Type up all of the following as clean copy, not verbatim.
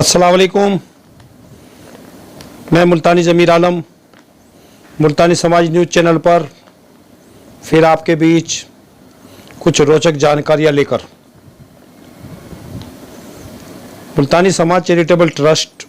अस्सलाम वालेकुम। मैं मुल्तानी ज़मीर आलम मुल्तानी समाज न्यूज़ चैनल पर फिर आपके बीच कुछ रोचक जानकारियाँ लेकर। मुल्तानी समाज चैरिटेबल ट्रस्ट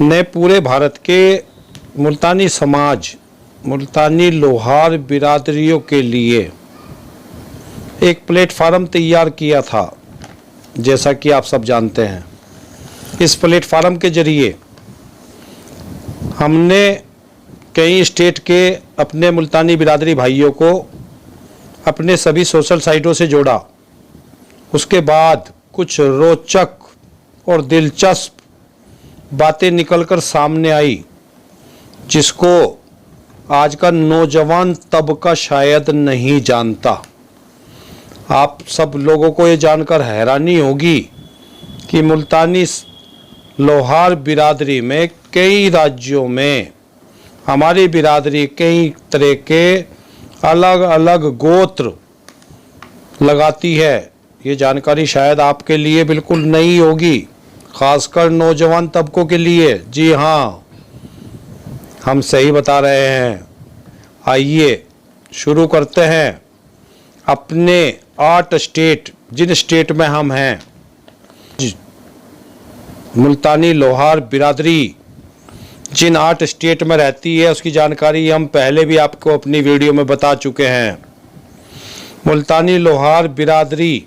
ने पूरे भारत के मुल्तानी समाज, मुल्तानी लोहार बिरादरियों के लिए एक प्लेटफार्म तैयार किया था, जैसा कि आप सब जानते हैं। इस प्लेटफार्म के जरिए हमने कई स्टेट के अपने मुल्तानी बिरादरी भाइयों को अपने सभी सोशल साइटों से जोड़ा। उसके बाद कुछ रोचक और दिलचस्प बातें निकलकर सामने आई, जिसको आज का नौजवान तबका शायद नहीं जानता। आप सब लोगों को ये जानकर हैरानी होगी कि मुल्तानी लोहार बिरादरी में कई राज्यों में हमारी बिरादरी कई तरह के अलग अलग गोत्र लगाती है। ये जानकारी शायद आपके लिए बिल्कुल नई होगी, खासकर नौजवान तबकों के लिए। जी हाँ, हम सही बता रहे हैं। आइए शुरू करते हैं अपने 8 स्टेट, जिन स्टेट में हम हैं, मुल्तानी लोहार बिरादरी जिन 8 स्टेट में रहती है, उसकी जानकारी हम पहले भी आपको अपनी वीडियो में बता चुके हैं। मुल्तानी लोहार बिरादरी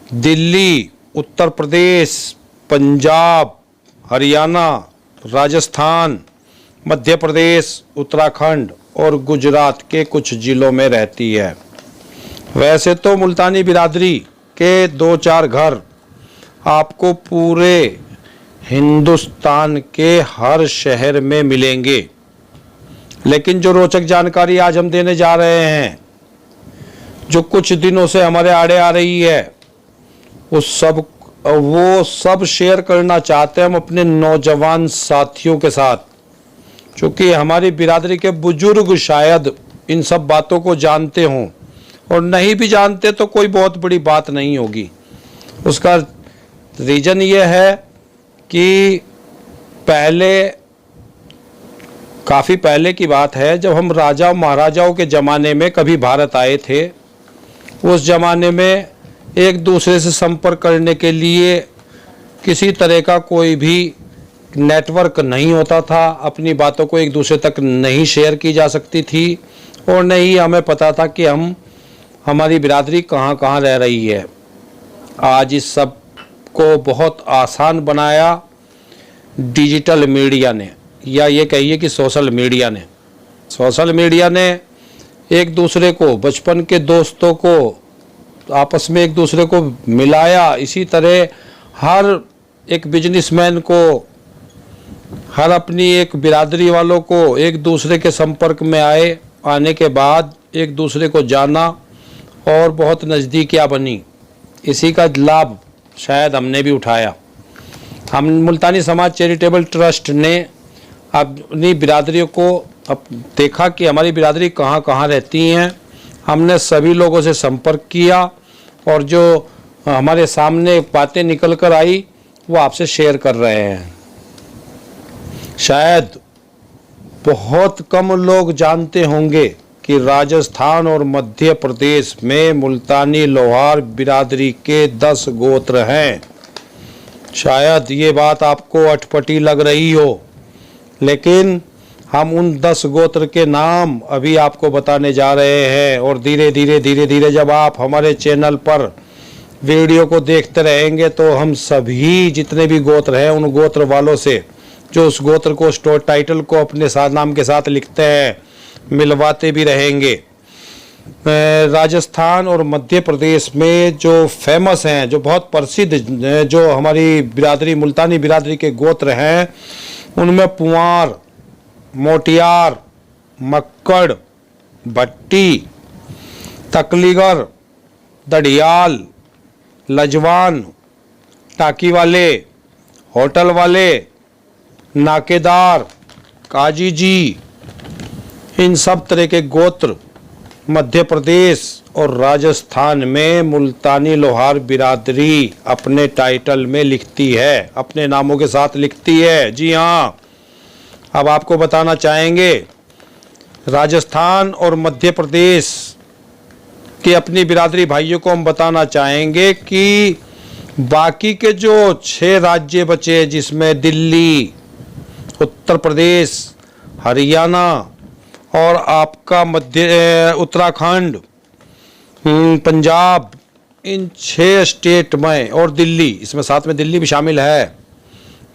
दिल्ली, उत्तर प्रदेश, पंजाब, हरियाणा, राजस्थान, मध्य प्रदेश, उत्तराखंड और गुजरात के कुछ ज़िलों में रहती है। वैसे तो मुल्तानी बिरादरी के 2-4 घर आपको पूरे हिंदुस्तान के हर शहर में मिलेंगे, लेकिन जो रोचक जानकारी आज हम देने जा रहे हैं, जो कुछ दिनों से हमारे आड़े आ रही है, वो सब शेयर करना चाहते हैं हम अपने नौजवान साथियों के साथ, क्योंकि हमारी बिरादरी के बुजुर्ग शायद इन सब बातों को जानते हों, और नहीं भी जानते तो कोई बहुत बड़ी बात नहीं होगी। उसका रीज़न ये है कि काफ़ी पहले की बात है, जब हम राजा महाराजाओं के ज़माने में कभी भारत आए थे। उस ज़माने में एक दूसरे से संपर्क करने के लिए किसी तरह का कोई भी नेटवर्क नहीं होता था, अपनी बातों को एक दूसरे तक नहीं शेयर की जा सकती थी, और नहीं हमें पता था कि हमारी बिरादरी कहाँ कहाँ रह रही है। आज इस सब को बहुत आसान बनाया डिजिटल मीडिया ने, या ये कहिए कि सोशल मीडिया ने। सोशल मीडिया ने एक दूसरे को, बचपन के दोस्तों को आपस में एक दूसरे को मिलाया। इसी तरह हर एक बिजनेसमैन को, हर अपनी एक बिरादरी वालों को एक दूसरे के संपर्क में आने के बाद एक दूसरे को जाना और बहुत नज़दीकियाँ बनी। इसी का लाभ शायद हमने भी उठाया। हम मुल्तानी समाज चैरिटेबल ट्रस्ट ने अपनी बिरादरियों को अब देखा कि हमारी बिरादरी कहाँ कहाँ रहती हैं। हमने सभी लोगों से संपर्क किया, और जो हमारे सामने बातें निकल कर आई वो आपसे शेयर कर रहे हैं। शायद बहुत कम लोग जानते होंगे कि राजस्थान और मध्य प्रदेश में मुल्तानी लोहार बिरादरी के 10 गोत्र हैं। शायद ये बात आपको अटपटी लग रही हो, लेकिन हम उन 10 गोत्र के नाम अभी आपको बताने जा रहे हैं। और धीरे धीरे जब आप हमारे चैनल पर वीडियो को देखते रहेंगे, तो हम सभी जितने भी गोत्र हैं, उन गोत्र वालों से, जो उस गोत्र को स्टोर टाइटल को अपने साथ नाम के साथ लिखते हैं, मिलवाते भी रहेंगे। राजस्थान और मध्य प्रदेश में जो फेमस हैं, जो बहुत प्रसिद्ध, जो हमारी बिरादरी मुल्तानी बिरादरी के गोत्र हैं, उनमें पुआर, मोटियार, मक्कड़, भट्टी, तकलीगर, दड़ियाल, लजवान, टाकी वाले, होटल वाले, नाकेदार, काजी जी, इन सब तरह के गोत्र मध्य प्रदेश और राजस्थान में मुल्तानी लोहार बिरादरी अपने टाइटल में लिखती है, अपने नामों के साथ लिखती है। जी हाँ, अब आपको बताना चाहेंगे राजस्थान और मध्य प्रदेश के अपनी बिरादरी भाइयों को हम बताना चाहेंगे कि बाकी के जो 6 राज्य बचे, जिसमें दिल्ली, उत्तर प्रदेश, हरियाणा और आपका उत्तराखंड, पंजाब, इन 6 स्टेट में, और दिल्ली, इसमें साथ में दिल्ली भी शामिल है,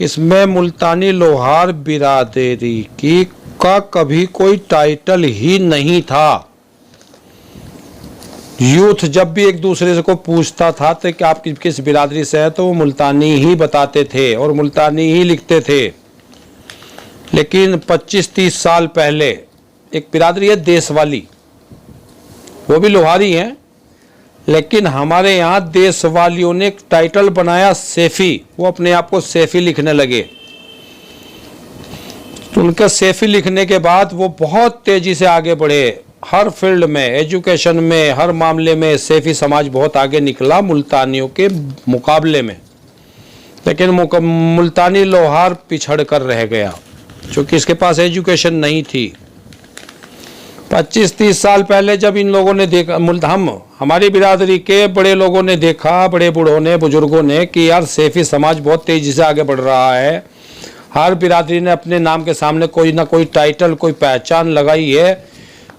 इसमें मुल्तानी लोहार बिरादरी की का कभी कोई टाइटल ही नहीं था। यूथ जब भी एक दूसरे को पूछता था तो कि आप किस बिरादरी से हैं, तो वो मुल्तानी ही बताते थे और मुल्तानी ही लिखते थे। लेकिन 25-30 साल पहले एक बिरादरी है देशवाली, वो भी लोहारी हैं, लेकिन हमारे यहाँ देशवालियों ने एक टाइटल बनाया सैफी। वो अपने आप को सैफी लिखने लगे। तो उनका सैफी लिखने के बाद वो बहुत तेजी से आगे बढ़े। हर फील्ड में, एजुकेशन में, हर मामले में सैफी समाज बहुत आगे निकला मुल्तानियों के मुकाबले में। लेकिन मुल्तानी लोहार पिछड़ कर रह गया, क्योंकि इसके पास एजुकेशन नहीं थी। 25-30 साल पहले जब इन लोगों ने देखा, हमारी बिरादरी के बड़े लोगों ने देखा, बड़े बूढ़ों ने, बुजुर्गों ने, कि यार सैफी समाज बहुत तेजी से आगे बढ़ रहा है, हर बिरादरी ने अपने नाम के सामने कोई ना कोई टाइटल, कोई पहचान लगाई है,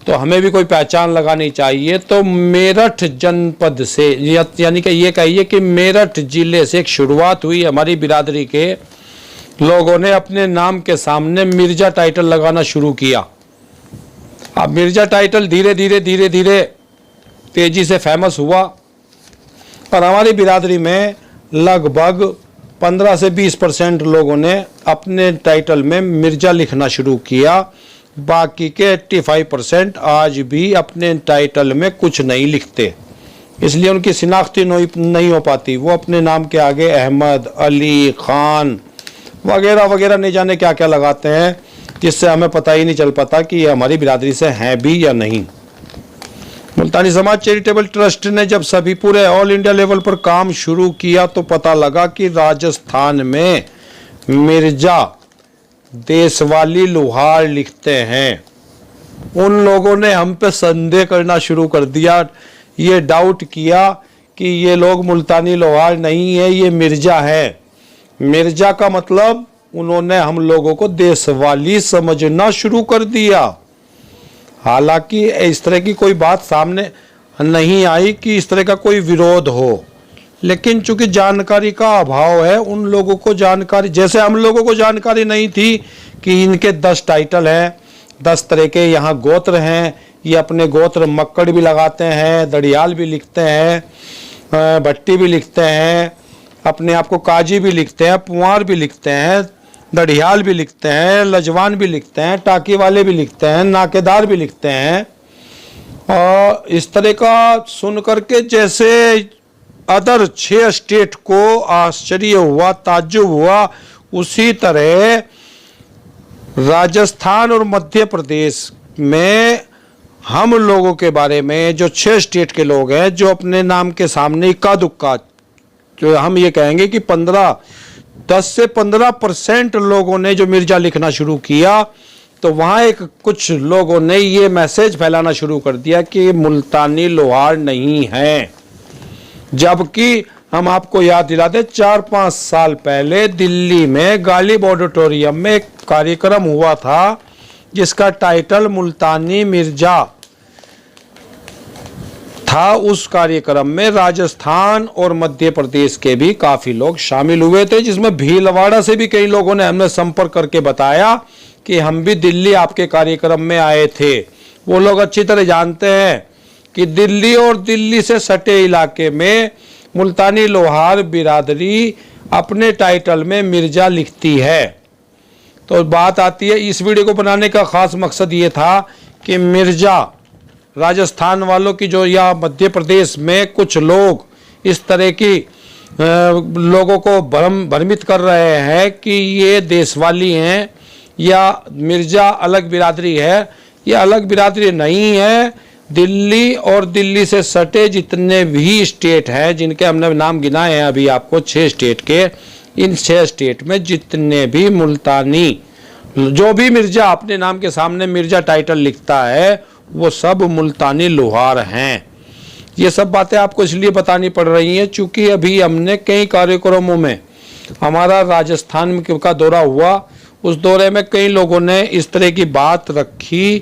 तो हमें भी कोई पहचान लगानी चाहिए। तो मेरठ जनपद से, यानी कि ये कहिए कि मेरठ जिले से एक शुरुआत हुई। हमारी बिरादरी के लोगों ने अपने नाम के सामने मिर्जा टाइटल लगाना शुरू किया। अब मिर्जा टाइटल धीरे धीरे तेजी से फेमस हुआ और हमारी बिरादरी में लगभग 15 से 20% लोगों ने अपने टाइटल में मिर्जा लिखना शुरू किया। बाकी के 85% आज भी अपने टाइटल में कुछ नहीं लिखते, इसलिए उनकी शिनाख्ती नहीं हो पाती। वो अपने नाम के आगे अहमद, अली, खान वगैरह वगैरह नहीं जाने क्या क्या लगाते हैं, जिससे हमें पता ही नहीं चल पाता कि ये हमारी बिरादरी से हैं भी या नहीं। मुल्तानी समाज चैरिटेबल ट्रस्ट ने जब सभी पूरे ऑल इंडिया लेवल पर काम शुरू किया तो पता लगा कि राजस्थान में मिर्जा देशवाली लोहार लिखते हैं। उन लोगों ने हम पे संदेह करना शुरू कर दिया, ये डाउट किया कि ये लोग मुल्तानी लोहार नहीं है, ये मिर्जा है। मिर्जा का मतलब उन्होंने हम लोगों को देशवाली समझना शुरू कर दिया। हालांकि इस तरह की कोई बात सामने नहीं आई कि इस तरह का कोई विरोध हो, लेकिन चूंकि जानकारी का अभाव है, उन लोगों को जानकारी, जैसे हम लोगों को जानकारी नहीं थी कि इनके 10 टाइटल हैं, 10 तरह के यहाँ गोत्र हैं, ये अपने गोत्र मक्कड़ भी लगाते हैं, दड़ियाल भी लिखते हैं, भट्टी भी लिखते हैं, अपने आप को काजी भी लिखते हैं, पुआर भी लिखते हैं, दड़ियाल भी लिखते हैं, लजवान भी लिखते हैं, टाकी वाले भी लिखते हैं, नाकेदार भी लिखते हैं। और इस तरह का सुन करके जैसे अदर 6 स्टेट को आश्चर्य हुआ, ताज्जुब हुआ, उसी तरह राजस्थान और मध्य प्रदेश में हम लोगों के बारे में जो 6 स्टेट के लोग हैं, जो अपने नाम के सामने इक्का दुक्का, जो हम ये कहेंगे कि 10 से 15% लोगों ने जो मिर्जा लिखना शुरू किया, तो वहाँ एक कुछ लोगों ने ये मैसेज फैलाना शुरू कर दिया कि मुल्तानी लोहार नहीं है। जबकि हम आपको याद दिला दें, 4-5 साल पहले दिल्ली में गालिब ऑडिटोरियम में एक कार्यक्रम हुआ था जिसका टाइटल मुल्तानी मिर्जा था। उस कार्यक्रम में राजस्थान और मध्य प्रदेश के भी काफी लोग शामिल हुए थे, जिसमें भीलवाड़ा से भी कई लोगों ने हमें संपर्क करके बताया कि हम भी दिल्ली आपके कार्यक्रम में आए थे। वो लोग अच्छी तरह जानते हैं कि दिल्ली और दिल्ली से सटे इलाके में मुल्तानी लोहार बिरादरी अपने टाइटल में मिर्जा लिखती है। तो बात आती है, इस वीडियो को बनाने का खास मकसद ये था कि मिर्जा राजस्थान वालों की जो, या मध्य प्रदेश में कुछ लोग इस तरह की लोगों को भ्रमित कर रहे हैं कि ये देशवाली हैं या मिर्जा अलग बिरादरी है। ये अलग बिरादरी नहीं है। दिल्ली और दिल्ली से सटे जितने भी स्टेट हैं, जिनके हमने नाम गिनाए हैं अभी आपको 6 स्टेट के, इन 6 स्टेट में जितने भी मुल्तानी, जो भी मिर्जा अपने नाम के सामने मिर्जा टाइटल लिखता है, वो सब मुल्तानी लोहार हैं। ये सब बातें आपको इसलिए बतानी पड़ रही हैं चूँकि अभी हमने कई कार्यक्रमों में, हमारा राजस्थान का दौरा हुआ, उस दौरे में कई लोगों ने इस तरह की बात रखी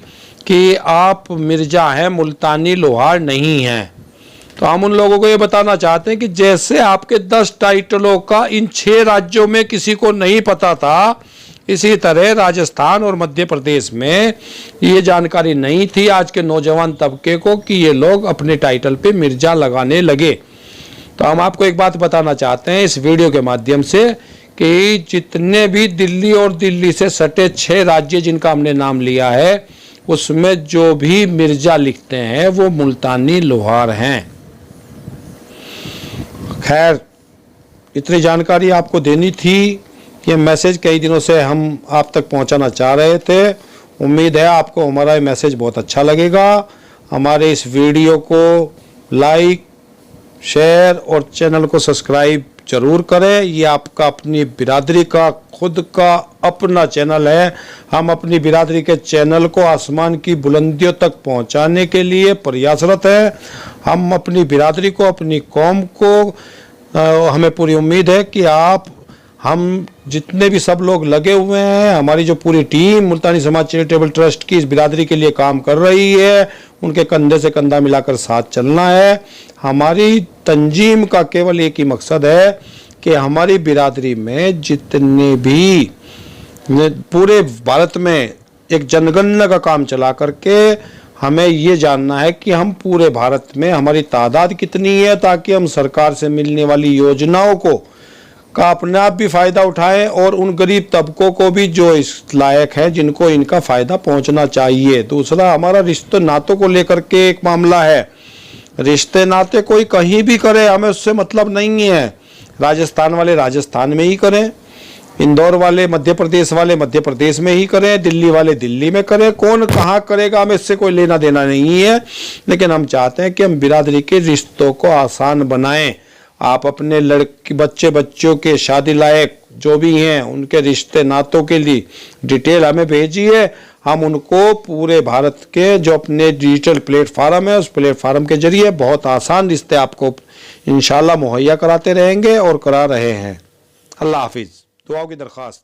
कि आप मिर्जा हैं, मुल्तानी लोहार नहीं हैं। तो हम उन लोगों को ये बताना चाहते हैं कि जैसे आपके 10 टाइटलों का इन 6 राज्यों में किसी को नहीं पता था, इसी तरह राजस्थान और मध्य प्रदेश में ये जानकारी नहीं थी आज के नौजवान तबके को कि ये लोग अपने टाइटल पे मिर्जा लगाने लगे। तो हम आपको एक बात बताना चाहते हैं इस वीडियो के माध्यम से कि जितने भी दिल्ली और दिल्ली से सटे 6 राज्य जिनका हमने नाम लिया है, उसमें जो भी मिर्जा लिखते हैं वो मुल्तानी लोहार हैं। खैर, इतनी जानकारी आपको देनी थी। ये मैसेज कई दिनों से हम आप तक पहुंचाना चाह रहे थे। उम्मीद है आपको हमारा ये मैसेज बहुत अच्छा लगेगा। हमारे इस वीडियो को लाइक, शेयर और चैनल को सब्सक्राइब जरूर करें। ये आपका अपनी बिरादरी का खुद का अपना चैनल है। हम अपनी बिरादरी के चैनल को आसमान की बुलंदियों तक पहुंचाने के लिए प्रयासरत हैं। हम अपनी बिरादरी को, अपनी कौम को, हमें पूरी उम्मीद है कि हम जितने भी सब लोग लगे हुए हैं, हमारी जो पूरी टीम मुल्तानी समाज चैरिटेबल ट्रस्ट की इस बिरादरी के लिए काम कर रही है, उनके कंधे से कंधा मिलाकर साथ चलना है। हमारी तंजीम का केवल एक ही मकसद है कि हमारी बिरादरी में जितने भी पूरे भारत में एक जनगणना का काम चला करके हमें ये जानना है कि हम पूरे भारत में हमारी तादाद कितनी है, ताकि हम सरकार से मिलने वाली योजनाओं को का अपने आप भी फ़ायदा उठाएं और उन गरीब तबकों को भी जो इस लायक है, जिनको इनका फ़ायदा पहुंचना चाहिए। दूसरा, हमारा रिश्ते नातों को लेकर के एक मामला है। रिश्ते नाते कोई कहीं भी करे, हमें उससे मतलब नहीं है। राजस्थान वाले राजस्थान में ही करें, इंदौर वाले, मध्य प्रदेश वाले मध्य प्रदेश में ही करें, दिल्ली वाले दिल्ली में करें, कौन कहाँ करेगा हमें इससे कोई लेना देना नहीं है। लेकिन हम चाहते हैं कि हम बिरादरी के रिश्तों को आसान बनाएं। आप अपने बच्चों के शादी लायक जो भी हैं उनके रिश्ते नातों के लिए डिटेल हमें भेजिए। हम उनको पूरे भारत के जो अपने डिजिटल प्लेटफार्म है, उस प्लेटफार्म के जरिए बहुत आसान रिश्ते आपको इंशाल्लाह मुहैया कराते रहेंगे और करा रहे हैं। अल्लाह हाफिज़। दुआओं की दरख्वास्त।